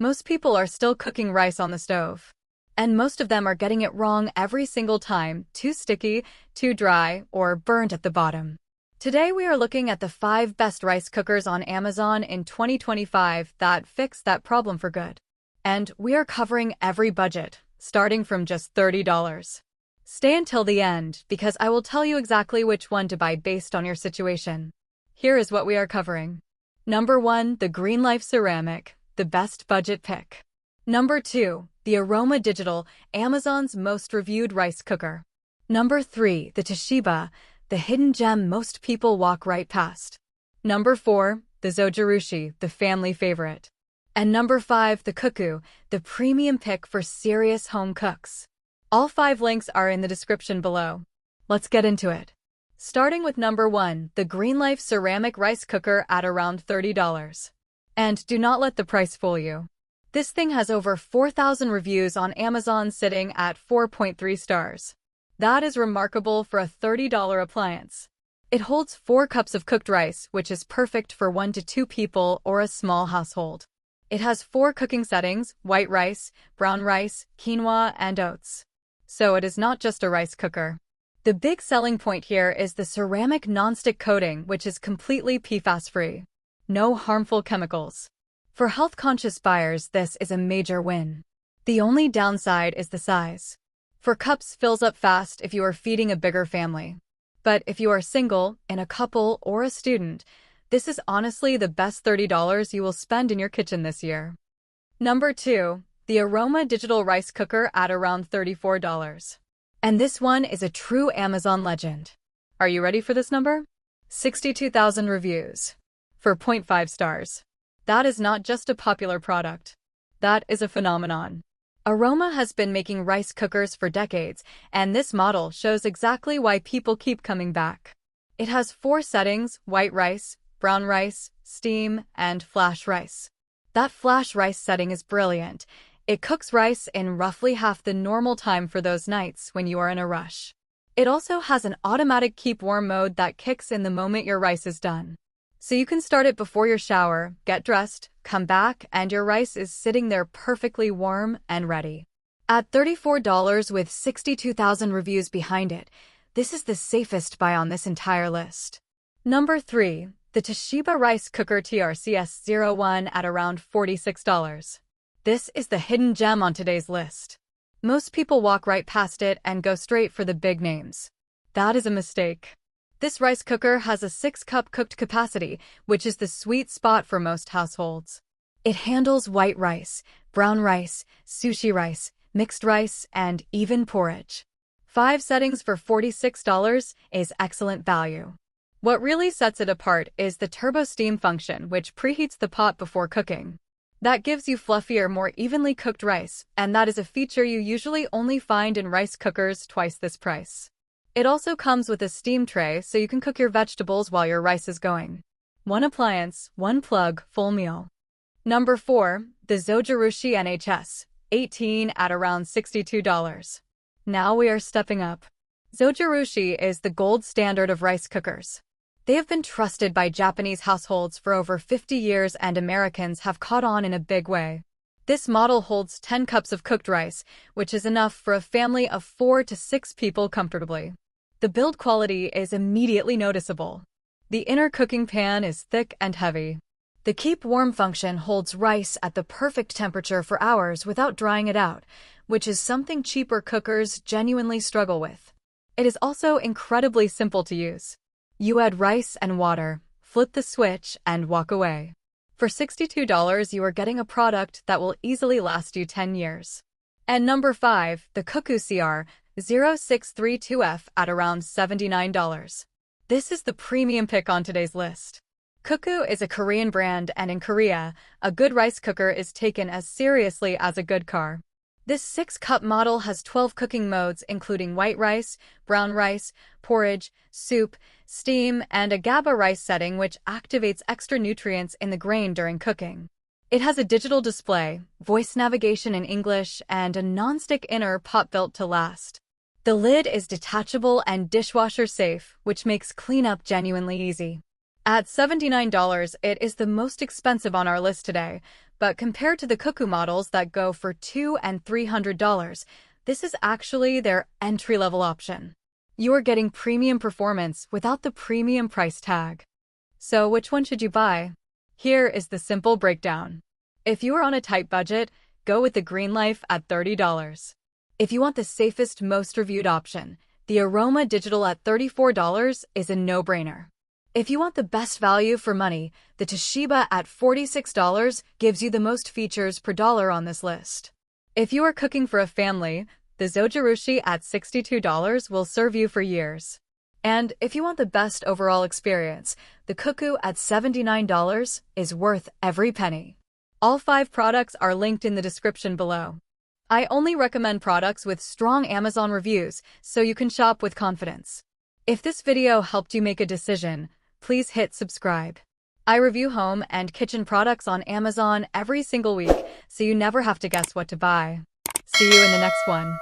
Most people are still cooking rice on the stove. And most of them are getting it wrong every single time, too sticky, too dry, or burnt at the bottom. Today we are looking at the 5 best rice cookers on Amazon in 2025 that fix that problem for good. And we are covering every budget, starting from just $30. Stay until the end, because I will tell you exactly which one to buy based on your situation. Here is what we are covering. Number 1, the GreenLife Ceramic, the best budget pick. Number 2, the Aroma Digital, Amazon's most reviewed rice cooker. Number 3, the Toshiba, the hidden gem most people walk right past. Number 4, the Zojirushi, the family favorite. And number 5, the CUCKOO, the premium pick for serious home cooks. All 5 links are in the description below. Let's get into it. Starting with number 1, the GreenLife Ceramic Rice Cooker at around $30. And do not let the price fool you. This thing has over 4,000 reviews on Amazon, sitting at 4.3 stars. That is remarkable for a $30 appliance. It holds 4 cups of cooked rice, which is perfect for 1 to 2 people or a small household. It has 4 cooking settings: white rice, brown rice, quinoa, and oats. So it is not just a rice cooker. The big selling point here is the ceramic nonstick coating, which is completely PFAS-free. No harmful chemicals. For health-conscious buyers, this is a major win. The only downside is the size. 4 cups fills up fast if you are feeding a bigger family. But if you are single, in a couple, or a student, this is honestly the best $30 you will spend in your kitchen this year. Number 2, the Aroma Digital Rice Cooker at around $34. And this one is a true Amazon legend. Are you ready for this number? 62,000 reviews. For 0.5 stars. That is not just a popular product. That is a phenomenon. Aroma has been making rice cookers for decades, and this model shows exactly why people keep coming back. It has 4 settings: white rice, brown rice, steam, and flash rice. That flash rice setting is brilliant. It cooks rice in roughly half the normal time for those nights when you are in a rush. It also has an automatic keep warm mode that kicks in the moment your rice is done. So you can start it before your shower, get dressed, come back, and your rice is sitting there perfectly warm and ready. At $34 with 62,000 reviews behind it, this is the safest buy on this entire list. Number 3, the Toshiba Rice Cooker TRCS01 at around $46. This is the hidden gem on today's list. Most people walk right past it and go straight for the big names. That is a mistake. This rice cooker has a 6-cup cooked capacity, which is the sweet spot for most households. It handles white rice, brown rice, sushi rice, mixed rice, and even porridge. 5 settings for $46 is excellent value. What really sets it apart is the turbo steam function, which preheats the pot before cooking. That gives you fluffier, more evenly cooked rice, and that is a feature you usually only find in rice cookers twice this price. It also comes with a steam tray, so you can cook your vegetables while your rice is going. 1 appliance, 1 plug, full meal. Number 4, the Zojirushi NHS 18 at around $62. Now we are stepping up. Zojirushi is the gold standard of rice cookers. They have been trusted by Japanese households for over 50 years, and Americans have caught on in a big way. This model holds 10 cups of cooked rice, which is enough for a family of 4 to 6 people comfortably. The build quality is immediately noticeable. The inner cooking pan is thick and heavy. The keep warm function holds rice at the perfect temperature for hours without drying it out, which is something cheaper cookers genuinely struggle with. It is also incredibly simple to use. You add rice and water, flip the switch, and walk away. For $62, you are getting a product that will easily last you 10 years. And number 5, the CUCKOO CR0632F at around $79. This is the premium pick on today's list. CUCKOO is a Korean brand, and in Korea, a good rice cooker is taken as seriously as a good car. This 6-cup model has 12 cooking modes, including white rice, brown rice, porridge, soup, steam, and a GABA rice setting, which activates extra nutrients in the grain during cooking. It has a digital display, voice navigation in English, and a non-stick inner pot built to last. The lid is detachable and dishwasher safe, which makes cleanup genuinely easy. At $79, it is the most expensive on our list today, But compared to the CUCKOO models that go for $200 and $300, this is actually their entry-level option. You're getting premium performance without the premium price tag. So which one should you buy? Here is the simple breakdown. If you are on a tight budget, go with the GreenLife at $30. If you want the safest, most reviewed option, the Aroma Digital at $34 is a no-brainer. If you want the best value for money, the Toshiba at $46 gives you the most features per dollar on this list. If you are cooking for a family, the Zojirushi at $62 will serve you for years. And if you want the best overall experience, the CUCKOO at $79 is worth every penny. All 5 products are linked in the description below. I only recommend products with strong Amazon reviews so you can shop with confidence. If this video helped you make a decision, please hit subscribe. I review home and kitchen products on Amazon every single week, so you never have to guess what to buy. See you in the next one.